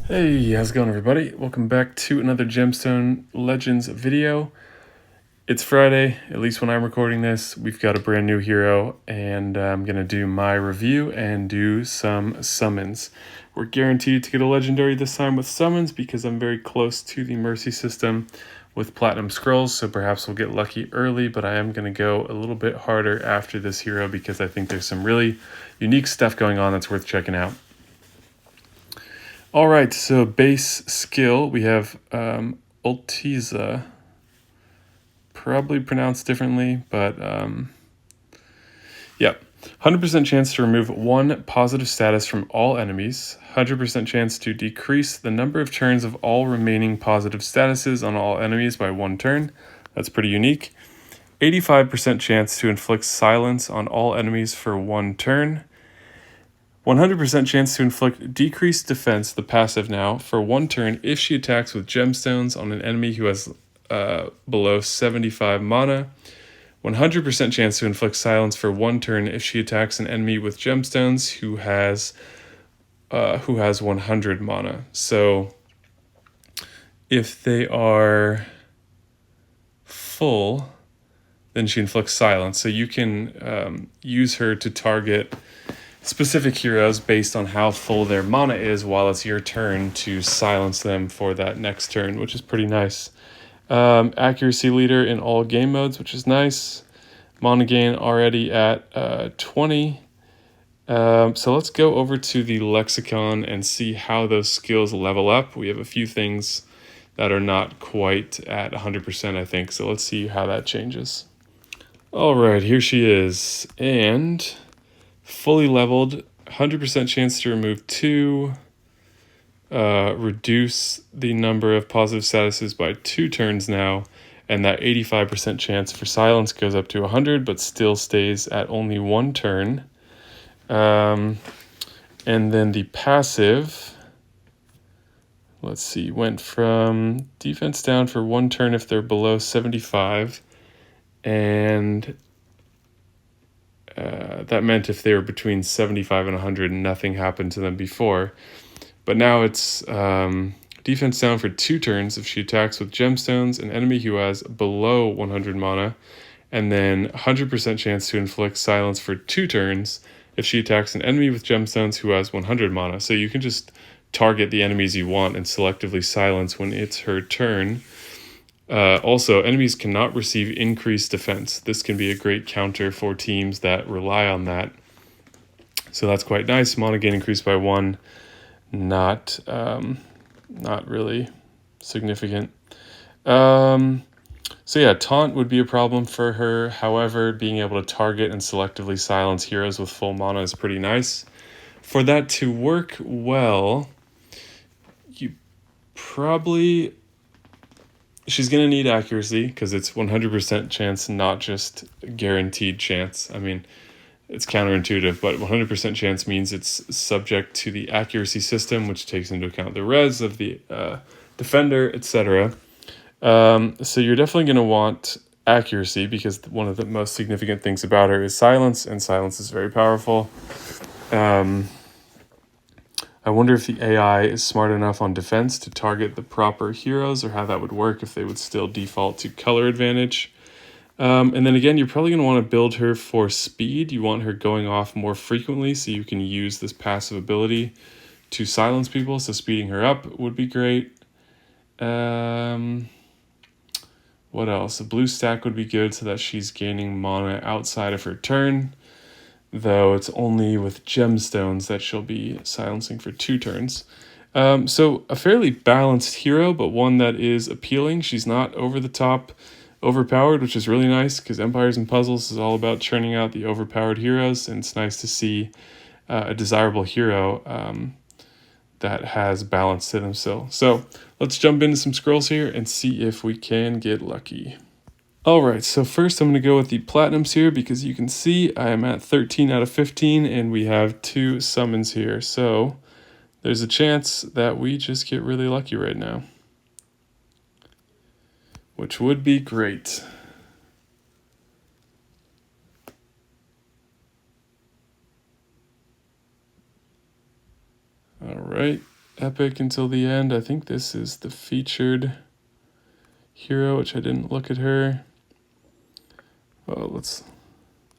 Hey, how's it going, everybody? Welcome back to another Gemstone Legends video. It's Friday, at least when I'm recording this. We've got a brand new hero, and I'm going to do my review and do some summons. We're guaranteed to get a legendary this time with summons because I'm very close to the Mercy system with Platinum Scrolls, so perhaps we'll get lucky early, but I am going to go a little bit harder after this hero because I think there's some really unique stuff going on that's worth checking out. All right, so base skill, we have Oltiza, probably pronounced differently, but yeah. 100% chance to remove one positive status from all enemies, 100% chance to decrease the number of turns of all remaining positive statuses on all enemies by 1 turn. That's pretty unique. 85% chance to inflict silence on all enemies for 1 turn. 100% chance to inflict decreased defense, the passive now, for 1 turn if she attacks with gemstones on an enemy who has below 75 mana. 100% chance to inflict silence for 1 turn if she attacks an enemy with gemstones who has 100 mana. So if they are full, then she inflicts silence. So you can use her to target specific heroes based on how full their mana is while it's your turn to silence them for that next turn, which is pretty nice. Accuracy leader in all game modes, which is nice. Mana gain already at 20. So let's go over to the lexicon and see how those skills level up. We have a few things that are not quite at 100%, I think. So let's see how that changes. All right, here she is. And fully leveled, 100% chance to remove 2, reduce the number of positive statuses by 2 turns now, and that 85% chance for silence goes up to 100, but still stays at only 1 turn. And then the passive, let's see, went from defense down for 1 turn if they're below 75, and that meant if they were between 75 and 100, nothing happened to them before. But now it's defense down for 2 turns if she attacks with gemstones, an enemy who has below 100 mana, and then 100% chance to inflict silence for 2 turns if she attacks an enemy with gemstones who has 100 mana. So you can just target the enemies you want and selectively silence when it's her turn. Also, enemies cannot receive increased defense. This can be a great counter for teams that rely on that. So that's quite nice. Mana gain increased by 1. Not really significant. So yeah, taunt would be a problem for her. However, being able to target and selectively silence heroes with full mana is pretty nice. For that to work well, she's going to need accuracy because it's 100% chance, not just guaranteed chance. I mean, it's counterintuitive, but 100% chance means it's subject to the accuracy system, which takes into account the res of the defender, etc. So you're definitely going to want accuracy because one of the most significant things about her is silence, and silence is very powerful. I wonder if the AI is smart enough on defense to target the proper heroes, or how that would work if they would still default to color advantage. And then again, you're probably going to want to build her for speed. You want her going off more frequently so you can use this passive ability to silence people. So speeding her up would be great. What else? A blue stack would be good so that she's gaining mana outside of her turn. Though it's only with gemstones that she'll be silencing for 2 turns. So a fairly balanced hero, but one that is appealing. She's not over the top overpowered, which is really nice because Empires and Puzzles is all about churning out the overpowered heroes, and it's nice to see a desirable hero that has balance to them still. So let's jump into some scrolls here and see if we can get lucky. Alright, so first I'm going to go with the Platinums here because you can see I am at 13 out of 15 and we have 2 summons here. So there's a chance that we just get really lucky right now, which would be great. Alright, epic until the end. I think this is the featured hero, which I didn't look at her. Oh, let's...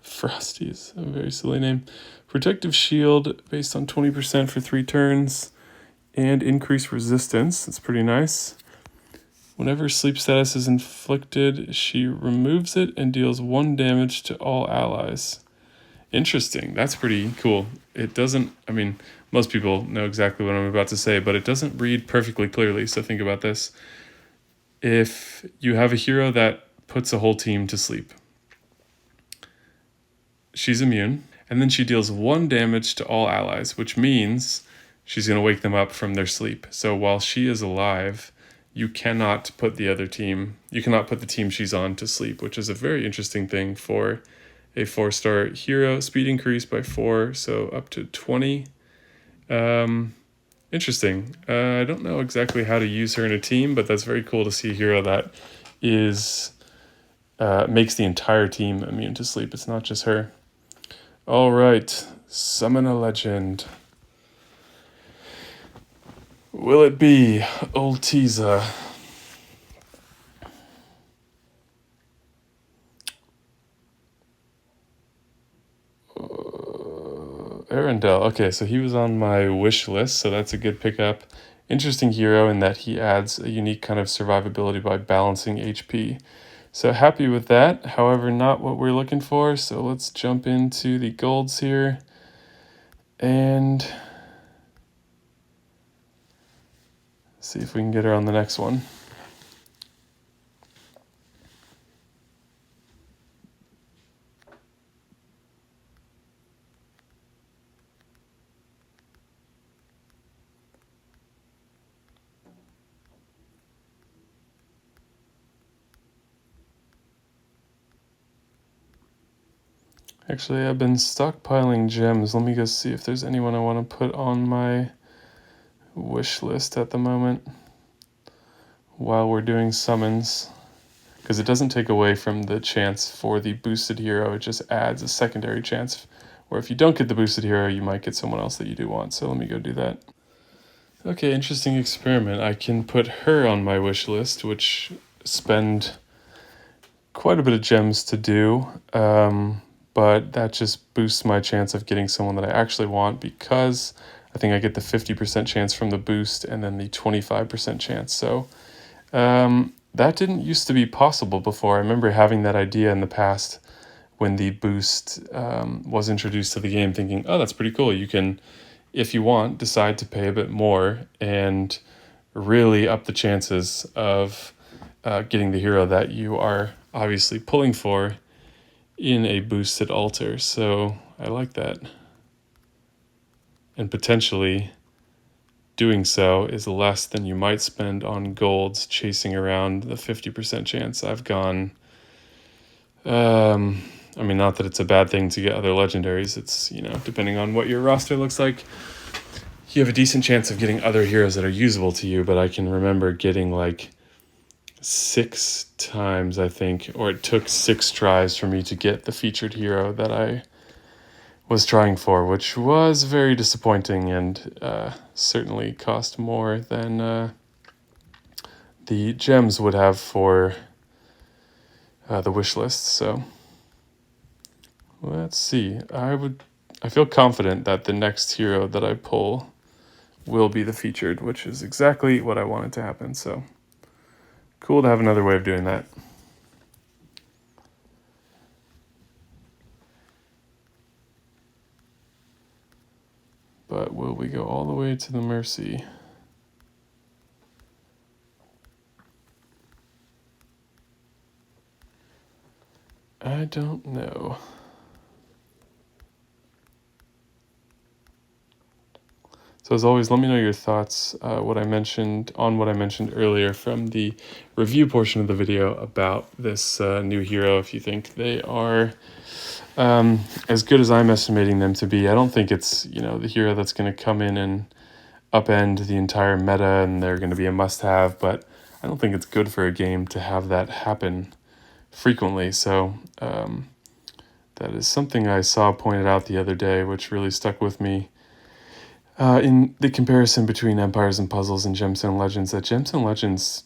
Frosty is a very silly name. Protective shield based on 20% for 3 turns. And increased resistance. That's pretty nice. Whenever sleep status is inflicted, she removes it and deals 1 damage to all allies. Interesting. That's pretty cool. It doesn't, I mean, most people know exactly what I'm about to say, but it doesn't read perfectly clearly. So think about this. If you have a hero that puts a whole team to sleep, she's immune, and then she deals 1 damage to all allies, which means she's going to wake them up from their sleep. So while she is alive, you cannot put the team she's on to sleep, which is a very interesting thing for a 4-star hero. Speed increase by 4, so up to 20. Interesting. I don't know exactly how to use her in a team, but that's very cool to see a hero that is makes the entire team immune to sleep. It's not just her. All right, summon a legend. Will it be Oltiza? Arendelle. Okay, so he was on my wish list, so that's a good pickup. Interesting hero in that he adds a unique kind of survivability by balancing HP. So happy with that, however, not what we're looking for. So let's jump into the golds here. And see if we can get her on the next one. Actually, I've been stockpiling gems. Let me go see if there's anyone I want to put on my wish list at the moment while we're doing summons. Because it doesn't take away from the chance for the boosted hero, it just adds a secondary chance where if you don't get the boosted hero, you might get someone else that you do want. So let me go do that. Okay, interesting experiment. I can put her on my wish list, which spend quite a bit of gems to do, but that just boosts my chance of getting someone that I actually want because I think I get the 50% chance from the boost and then the 25% chance. So that didn't used to be possible before. I remember having that idea in the past when the boost was introduced to the game, thinking, oh, that's pretty cool. You can, if you want, decide to pay a bit more and really up the chances of getting the hero that you are obviously pulling for in a boosted altar. So I like that. And potentially doing so is less than you might spend on golds chasing around the 50% chance. I've gone, I mean, not that it's a bad thing to get other legendaries. It's, you know, depending on what your roster looks like, you have a decent chance of getting other heroes that are usable to you. But I can remember getting like 6 times, I think, or it took 6 tries for me to get the featured hero that I was trying for, which was very disappointing and certainly cost more than the gems would have for the wish list. So let's see. I feel confident that the next hero that I pull will be the featured, which is exactly what I wanted to happen. So cool to have another way of doing that. But will we go all the way to the Mercy? I don't know. So as always, let me know your thoughts, what I mentioned earlier from the review portion of the video about this new hero, if you think they are as good as I'm estimating them to be. I don't think it's, you know, the hero that's going to come in and upend the entire meta and they're going to be a must-have, but I don't think it's good for a game to have that happen frequently. So that is something I saw pointed out the other day, which really stuck with me. in the comparison between Empires and Puzzles and Gemstone Legends, that Gemstone Legends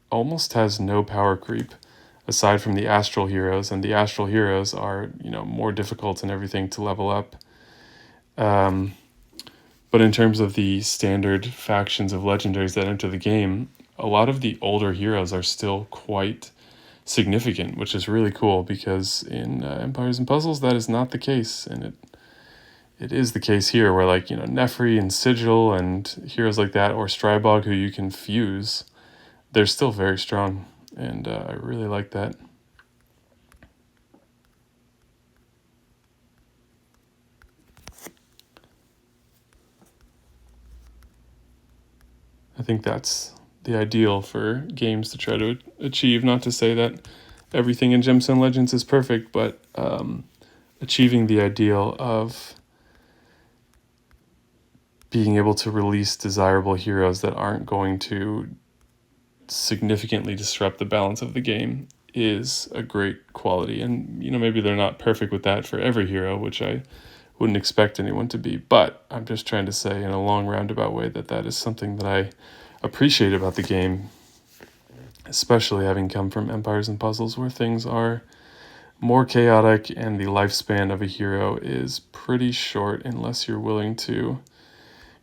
almost has no power creep aside from the Astral Heroes, and the Astral Heroes are, more difficult and everything to level up. But in terms of the standard factions of legendaries that enter the game, a lot of the older heroes are still quite significant, which is really cool, because in Empires and Puzzles that is not the case, and it is the case here, where like Nefri and Sigil and heroes like that, or Strybog, who you can fuse, they're still very strong, and I really like that. I think that's the ideal for games to try to achieve. Not to say that everything in Gemstone Legends is perfect, but achieving the ideal of being able to release desirable heroes that aren't going to significantly disrupt the balance of the game is a great quality. And, maybe they're not perfect with that for every hero, which I wouldn't expect anyone to be. But I'm just trying to say in a long roundabout way that is something that I appreciate about the game, especially having come from Empires and Puzzles, where things are more chaotic and the lifespan of a hero is pretty short unless you're willing to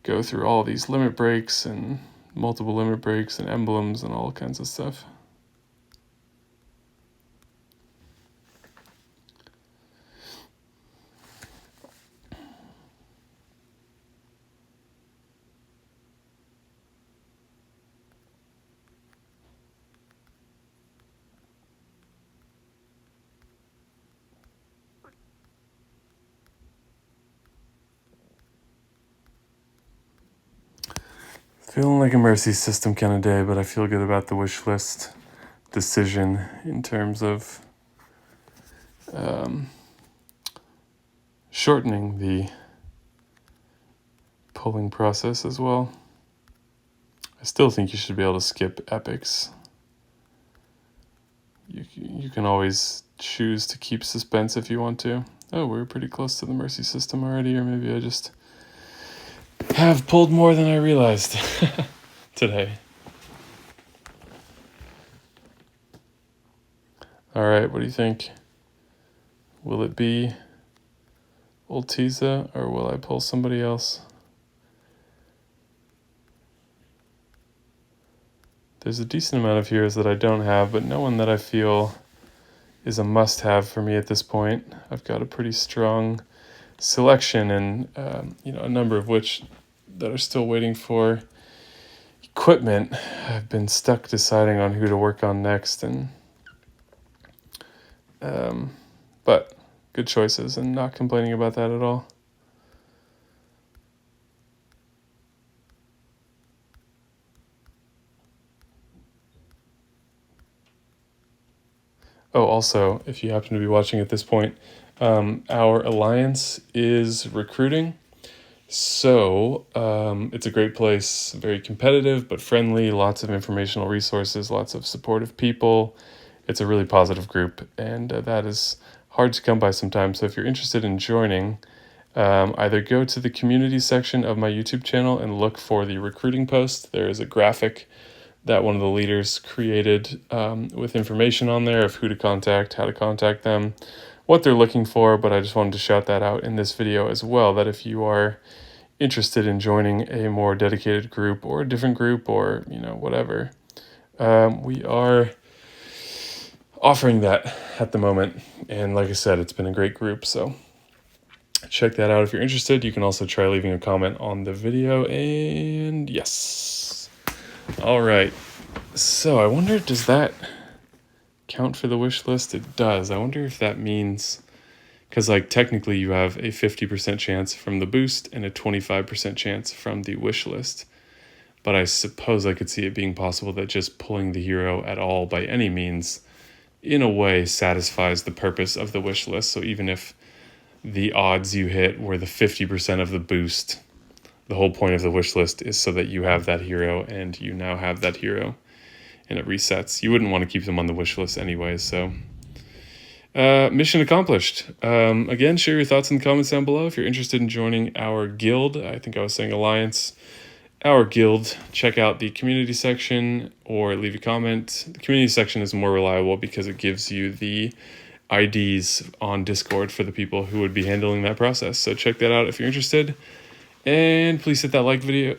go through all these limit breaks and multiple limit breaks and emblems and all kinds of stuff. Feeling like a mercy system kind of day, but I feel good about the wish list decision in terms of shortening the pulling process as well. I still think you should be able to skip epics. You can always choose to keep suspense if you want to. Oh, we're pretty close to the mercy system already, or maybe I just have pulled more than I realized today. All right, what do you think? Will it be Oltiza, or will I pull somebody else? There's a decent amount of heroes that I don't have, but no one that I feel is a must-have for me at this point. I've got a pretty strong selection, and a number of which that are still waiting for equipment. I've been stuck deciding on who to work on next, and but good choices, and not complaining about that at all. Oh, also, if you happen to be watching at this point, our alliance is recruiting. So it's a great place, very competitive but friendly, lots of informational resources, lots of supportive people. It's a really positive group, and that is hard to come by sometimes. So if you're interested in joining, either go to the community section of my YouTube channel and look for the recruiting post. There is a graphic that one of the leaders created with information on there of who to contact, how to contact them, what they're looking for. But I just wanted to shout that out in this video as well, that if you are interested in joining a more dedicated group or a different group, or whatever, we are offering that at the moment. And like I said, it's been a great group, so check that out if you're interested. You can also try leaving a comment on the video. And yes, all right, so I wonder, does that count for the wish list? It does. I wonder if that means, because like technically you have a 50% chance from the boost and a 25% chance from the wish list. But I suppose I could see it being possible that just pulling the hero at all by any means, in a way, satisfies the purpose of the wish list. So even if the odds you hit were the 50% of the boost, the whole point of the wish list is so that you have that hero, and you now have that hero, and it resets. You wouldn't want to keep them on the wish list anyway, so mission accomplished. Again, share your thoughts in the comments down below if you're interested in joining our guild. I think I was saying alliance. Our guild, check out the community section or leave a comment. The community section is more reliable because it gives you the IDs on Discord for the people who would be handling that process. So check that out if you're interested. And please hit that like video.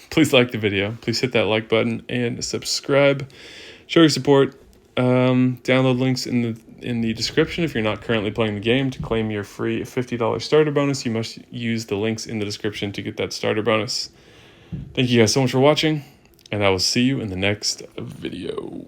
Please like the video. Please hit that like button and subscribe. Show your support. Download links in the description if you're not currently playing the game. To claim your free $50 starter bonus, you must use the links in the description to get that starter bonus. Thank you guys so much for watching, and I will see you in the next video.